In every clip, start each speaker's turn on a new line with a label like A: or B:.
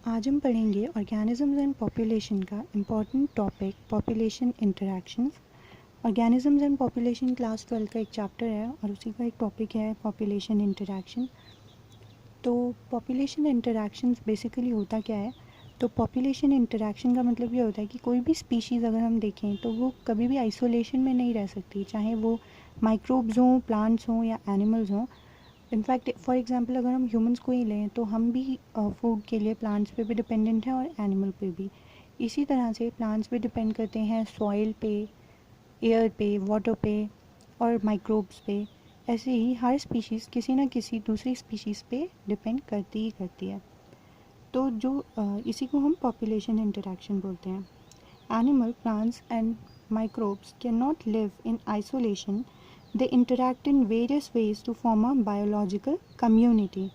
A: आज हम पढ़ेंगे ऑर्गेनिजम्स एंड पॉपुलेशन का important topic population interactions. Organisms and population class 12 का एक चैप्टर है और उसी का एक टॉपिक है पॉपुलेशन इंटरैक्शन। तो पॉपुलेशन इंटरैक्शंस बेसिकली होता क्या है? तो पॉपुलेशन इंटरैक्शन का मतलब ये होता है कि कोई भी स्पीशीज़ अगर हम देखें तो वो कभी भी आइसोलेशन में नहीं रह सकती, चाहे वो माइक्रोब्स हों, प्लांट्स हों या एनिमल्स हों। इनफैक्ट फॉर एग्जांपल अगर हम ह्यूमंस को ही लें तो हम भी फूड के लिए प्लांट्स पे भी डिपेंडेंट हैं और एनिमल पे भी। इसी तरह से प्लांट्स भी डिपेंड करते हैं सॉइल पे, एयर पे, वाटर पे और माइक्रोब्स पे। ऐसे ही हर स्पीशीज़ किसी न किसी दूसरी स्पीशीज़ पे डिपेंड करती ही करती है। तो इसी को हम पॉपुलेशन इंटरैक्शन बोलते हैं। Animal, plants and microbes cannot live in isolation. They interact in various ways to form a biological community.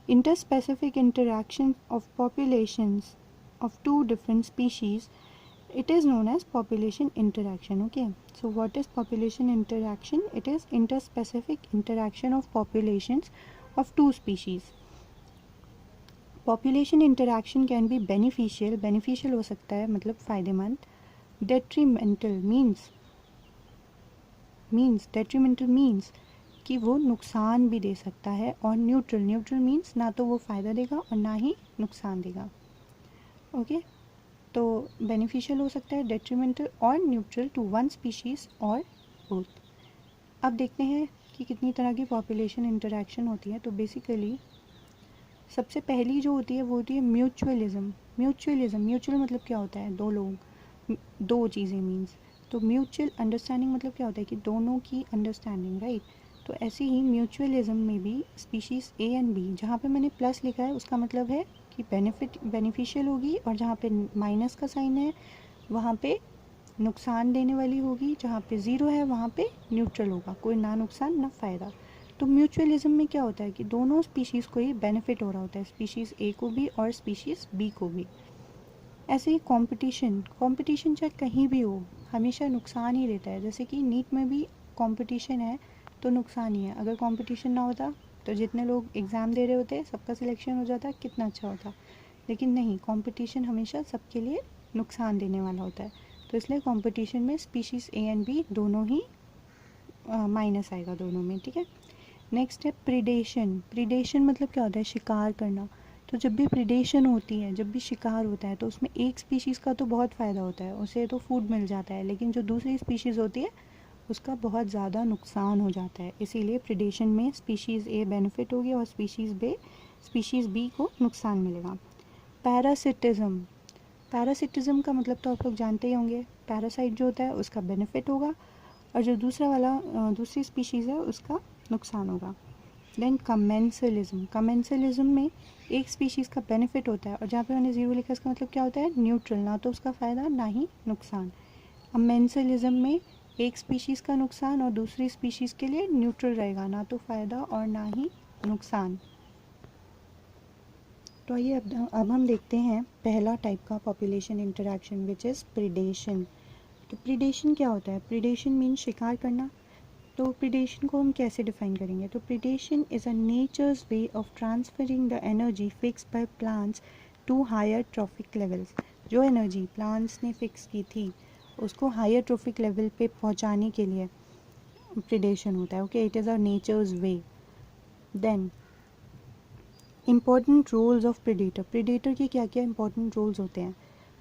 A: Interspecific interaction of populations of two different species, it is known as population interaction. Okay, so what is population interaction? It is interspecific interaction of populations of two species. Population interaction can be beneficial हो सकता है, मतलब फ़ायदेमंद। Detrimental means कि वो नुकसान भी दे सकता है। और न्यूट्रल मीन्स ना तो वो फ़ायदा देगा और ना ही नुकसान देगा। ओके, तो बेनिफिशियल हो सकता है, डेट्रीमेंटल और न्यूट्रल टू वन स्पीशीज़ और बोथ। अब देखते हैं कि कितनी तरह की पॉपुलेशन इंटरैक्शन होती है। तो बेसिकली सबसे पहली जो होती है वो होती है म्यूचुअलिज्म। म्यूचुअल मतलब क्या होता है? दो लोग, दो चीज़ें मीन्स। तो म्यूचुअल अंडरस्टैंडिंग मतलब क्या होता है कि दोनों की अंडरस्टैंडिंग, राइट। तो ऐसे ही म्यूचुअलिज्म में भी स्पीशीज़ ए एंड बी, जहाँ पे मैंने प्लस लिखा है उसका मतलब है कि बेनिफिशियल होगी, और जहाँ पे माइनस का साइन है वहाँ पे नुकसान देने वाली होगी, जहाँ पे ज़ीरो है वहाँ पे न्यूट्रल होगा, कोई ना नुकसान ना फ़ायदा। तो म्यूचुअलिज्म में क्या होता है कि दोनों स्पीशीज़ को ही बेनिफिट हो रहा होता है, स्पीशीज़ ए को भी और स्पीशीज़ बी को भी। ऐसे ही कंपटीशन चाहे कहीं भी हो हमेशा नुकसान ही देता है। जैसे कि नीट में भी कंपटीशन है तो नुकसान ही है। अगर कंपटीशन ना होता तो जितने लोग एग्ज़ाम दे रहे होते सबका सिलेक्शन हो जाता, कितना अच्छा होता। लेकिन नहीं, कंपटीशन हमेशा सबके लिए नुकसान देने वाला होता है। तो इसलिए कंपटीशन में स्पीशीज़ ए एंड बी दोनों ही माइनस आएगा दोनों में, ठीक है। नेक्स्ट है प्रीडेशन मतलब क्या होता है? शिकार करना। तो जब भी प्रीडेशन होती है, जब भी शिकार होता है, तो उसमें एक स्पीशीज़ का तो बहुत फ़ायदा होता है, उसे तो फूड मिल जाता है, लेकिन जो दूसरी स्पीशीज़ होती है उसका बहुत ज़्यादा नुकसान हो जाता है। इसीलिए प्रीडेशन में स्पीशीज़ ए बेनिफिट होगी और स्पीशीज़ बी को नुकसान मिलेगा। पैरासिटिज्म का मतलब तो आप लोग जानते ही होंगे। पैरासाइट जो होता है उसका बेनिफिट होगा और जो दूसरी स्पीशीज़ है उसका नुकसान होगा। देन कमेंसलिज्म में एक स्पीशीज़ का बेनिफिट होता है और जहाँ पे मैंने ज़ीरो लिखा इसका मतलब क्या होता है? न्यूट्रल, ना तो उसका फ़ायदा ना ही नुकसान। अमेंसलिज्म में एक स्पीशीज़ का नुकसान और दूसरी स्पीशीज़ के लिए न्यूट्रल रहेगा, ना तो फ़ायदा और ना ही नुकसान। तो आइए अब हम देखते हैं पहला टाइप का population interaction, which is predation. तो प्रीडेशन क्या होता है? प्रीडेशन मीन्स शिकार करना। तो प्रीडेशन को हम कैसे डिफाइन करेंगे? तो predation is a nature's way of transferring the energy fix by plants to higher trophic levels. जो एनर्जी प्लांट्स ने फिक्स की थी उसको हायर ट्रॉफिक लेवल पे पहुंचाने के लिए प्रीडेशन होता है। Okay, it is a nature's way. Then important roles of predator के क्या क्या इंपॉर्टेंट रोल्स होते हैं?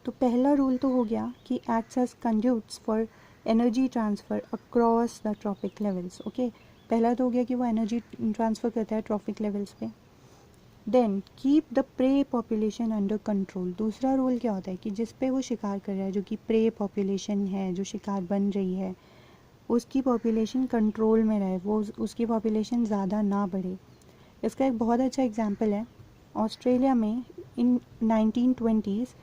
A: तो पहला रूल तो हो गया कि acts as conduits for energy transfer across the trophic levels. Okay, पहला तो हो गया कि वो एनर्जी ट्रांसफ़र करता है ट्रॉपिक लेवल्स पे। Then keep the prey population under control. दूसरा रूल क्या होता है कि जिस पे वो शिकार कर रहा है, जो कि प्रे पॉपुलेशन है, जो शिकार बन रही है, उसकी पॉपुलेशन कंट्रोल में रहे, वो उसकी पॉपुलेशन ज़्यादा ना बढ़े। इसका एक बहुत अच्छा एग्जांपल है, ऑस्ट्रेलिया में इन 1920s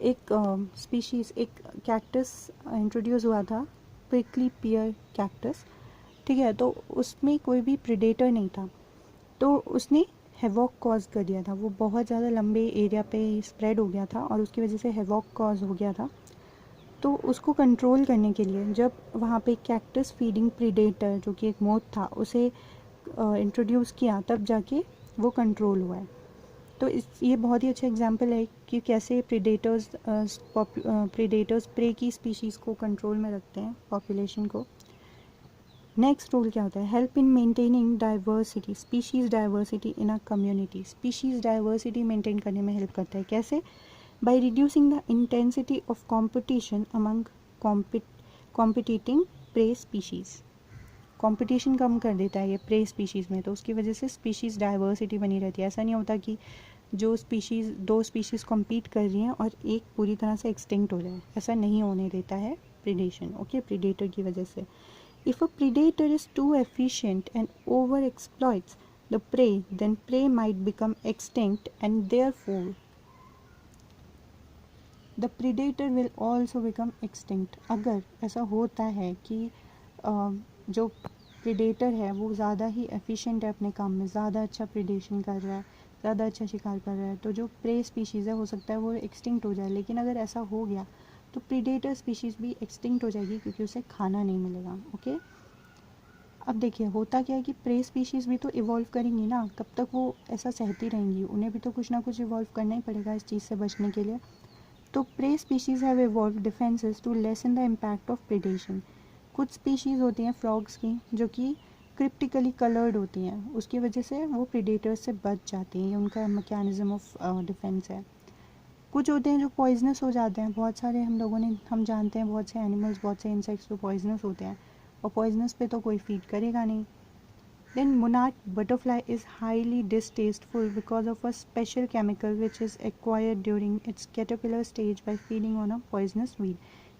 A: एक स्पीशीज़, एक कैक्टस इंट्रोड्यूस हुआ था, प्रिकली पियर कैक्टस, ठीक है। तो उसमें कोई भी प्रीडेटर नहीं था, तो उसने हेवॉक कॉज कर दिया था। वो बहुत ज़्यादा लंबे एरिया पे स्प्रेड हो गया था और उसकी वजह से हेवॉक कॉज हो गया था। तो उसको कंट्रोल करने के लिए जब वहाँ पे कैक्टस फीडिंग प्रीडेटर, जो कि एक मोथ था, उसे इंट्रोड्यूस किया, तब जाके वो कंट्रोल हुआ है। तो ये बहुत ही अच्छा एग्जांपल है कि कैसे प्रीडेटर्स प्रे की स्पीशीज़ को कंट्रोल में रखते हैं, पॉपुलेशन को। नेक्स्ट रूल क्या होता है? Help in maintaining diversity, species diversity in a community. Species diversity maintain करने में हेल्प करता है। कैसे? By reducing the intensity of competition among competing prey species. Competition कम कर देता है ये प्रे स्पीशीज़ में, तो उसकी वजह से स्पीशीज़ डाइवर्सिटी बनी रहती है। ऐसा नहीं होता कि जो स्पीशीज़, दो स्पीशीज़ कम्पीट कर रही हैं और एक पूरी तरह से एक्सटिंक्ट हो जाए, ऐसा नहीं होने देता है प्रीडेशन। ओके, प्रीडेटर की वजह से। If a predator is too efficient and overexploits the prey, then prey might become extinct and therefore the predator will also become extinct. अगर ऐसा होता है कि जो प्रीडेटर है वो ज़्यादा ही एफिशिएंट है अपने काम में, ज़्यादा अच्छा प्रीडेशन कर रहा है, ज़्यादा अच्छा शिकार कर रहा है, तो जो प्रे स्पीशीज़ है हो सकता है वो एक्सटिंक्ट हो जाए। लेकिन अगर ऐसा हो गया तो प्रीडेटर स्पीशीज़ भी एक्सटिंक्ट हो जाएगी क्योंकि उसे खाना नहीं मिलेगा। ओके, अब देखिए होता क्या है कि प्रे स्पीशीज़ भी तो इवॉल्व करेंगी ना, कब तक वो ऐसा सहती रहेंगी? उन्हें भी तो कुछ ना कुछ इवॉल्व करना ही पड़ेगा इस चीज़ से बचने के लिए। तो prey species have evolve defences to lessen the impact of predation. कुछ स्पीशीज़ होती हैं फ्रॉग्स की जो कि क्रिप्टिकली कलर्ड होती हैं, उसकी वजह से वो प्रीडेटर्स से बच जाती हैं, ये उनका मैकेनिज्म ऑफ डिफेंस है। कुछ होते हैं जो पॉइजनस हो जाते हैं, बहुत सारे हम जानते हैं बहुत से एनिमल्स, बहुत से इंसेक्ट्स जो पॉइजनस होते हैं, और पॉइजनस पे तो कोई फीड करेगा नहीं। Then monarch butterfly is highly distasteful because of a special chemical which is acquired during its caterpillar stage by feeding on a poisonous weed.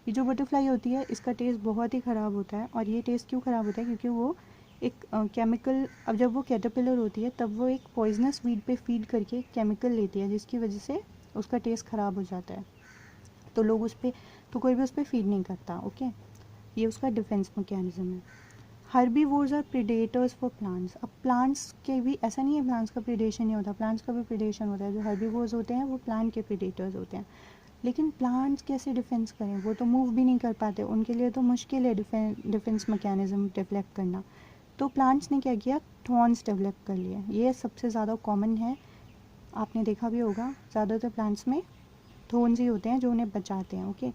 A: ये जो बटरफ्लाई होती है इसका टेस्ट बहुत ही ख़राब होता है, और ये टेस्ट क्यों ख़राब होता है? क्योंकि वो एक केमिकल, अब जब वो कैटरपिलर होती है तब वो एक पॉइजनस वीड पे फीड करके केमिकल लेती है, जिसकी वजह से उसका टेस्ट ख़राब हो जाता है। तो लोग उस पर, तो कोई भी उस पर फीड नहीं करता। ओके, ये उसका डिफेंस मैकेनिज्म है। Herbivores are predators for plants. अब प्लांट्स के भी ऐसा नहीं है प्लांट्स का प्रीडेशन नहीं होता, प्लांट्स का भी प्रीडेशन होता है। जो हर्बीवोर्स होते हैं वो प्लांट के प्रीडेटर्स होते हैं। लेकिन प्लांट्स कैसे डिफेंस करें? वो तो मूव भी नहीं कर पाते, उनके लिए तो मुश्किल है डिफेंस मैकेनिज्म डेवलप करना। तो प्लांट्स ने क्या किया? थॉर्न्स डेवलप कर लिए। ये सबसे ज़्यादा कॉमन है, आपने देखा भी होगा, ज़्यादातर प्लांट्स में थॉर्न्स ही होते हैं जो उन्हें बचाते हैं। Okay,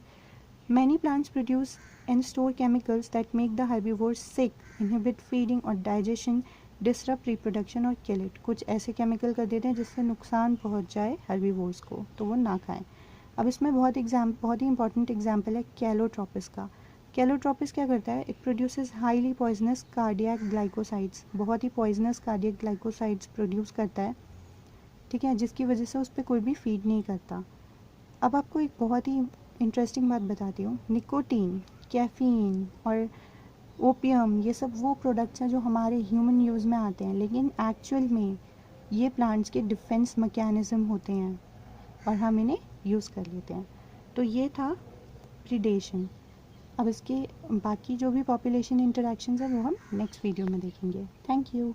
A: many plants produce and store chemicals that make the herbivores sick, inhibit feeding और digestion, disrupt reproduction और kill it। कुछ ऐसे केमिकल कर देते हैं जिससे नुकसान पहुंच जाए herbivores को, तो वो ना खाएं। अब इसमें बहुत ही इंपॉर्टेंट एग्जाम्पल है कैलोट्रोपिस का। कैलोट्रोपिस क्या करता है? It produces highly poisonous cardiac glycosides, बहुत ही पॉइजनस कार्डियक ग्लाइकोसाइड्स प्रोड्यूस करता है, ठीक है, जिसकी वजह से उस पर कोई भी फीड नहीं करता। अब आपको एक बहुत ही इंटरेस्टिंग बात बताती हूँ। निकोटीन, कैफ़ीन और ओपियम, ये सब वो प्रोडक्ट्स हैं जो हमारे ह्यूमन यूज़ में आते हैं, लेकिन एक्चुअल में ये प्लांट्स के डिफेंस मैकेनिज्म होते हैं और हम इन्हें यूज़ कर लेते हैं। तो ये था प्रीडेशन। अब इसके बाकी जो भी पॉपुलेशन इंटरेक्शंस हैं वो हम नेक्स्ट वीडियो में देखेंगे। Thank you.